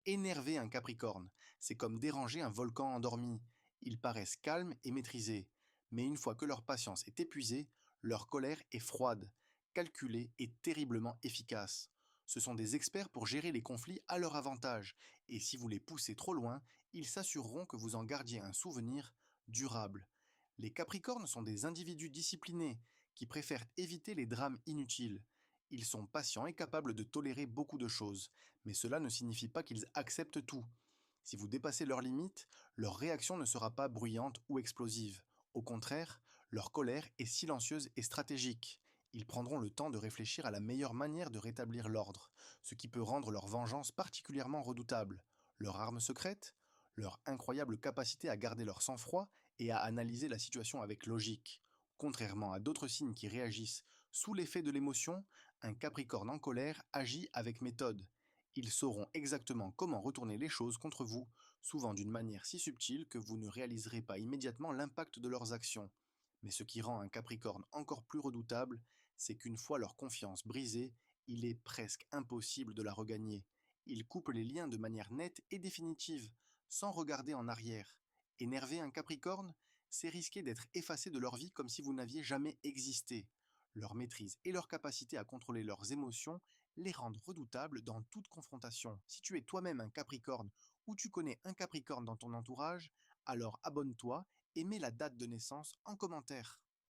Énerver un Capricorne, c'est comme déranger un volcan endormi. Ils paraissent calmes et maîtrisés, mais une fois que leur patience est épuisée, leur colère est froide, calculée et terriblement efficace. Ce sont des experts pour gérer les conflits à leur avantage, et si vous les poussez trop loin, ils s'assureront que vous en gardiez un souvenir durable. Les Capricornes sont des individus disciplinés qui préfèrent éviter les drames inutiles. Ils sont patients et capables de tolérer beaucoup de choses, mais cela ne signifie pas qu'ils acceptent tout. Si vous dépassez leurs limites, leur réaction ne sera pas bruyante ou explosive. Au contraire, leur colère est silencieuse et stratégique. Ils prendront le temps de réfléchir à la meilleure manière de rétablir l'ordre, ce qui peut rendre leur vengeance particulièrement redoutable. Leur arme secrète, leur incroyable capacité à garder leur sang-froid et à analyser la situation avec logique. Contrairement à d'autres signes qui réagissent sous l'effet de l'émotion, un Capricorne en colère agit avec méthode. Ils sauront exactement comment retourner les choses contre vous, souvent d'une manière si subtile que vous ne réaliserez pas immédiatement l'impact de leurs actions. Mais ce qui rend un Capricorne encore plus redoutable, c'est qu'une fois leur confiance brisée, il est presque impossible de la regagner. Ils coupent les liens de manière nette et définitive, sans regarder en arrière. Énerver un Capricorne, c'est risquer d'être effacé de leur vie comme si vous n'aviez jamais existé. Leur maîtrise et leur capacité à contrôler leurs émotions les rendent redoutables dans toute confrontation. Si tu es toi-même un Capricorne ou tu connais un Capricorne dans ton entourage, alors abonne-toi et mets la date de naissance en commentaire.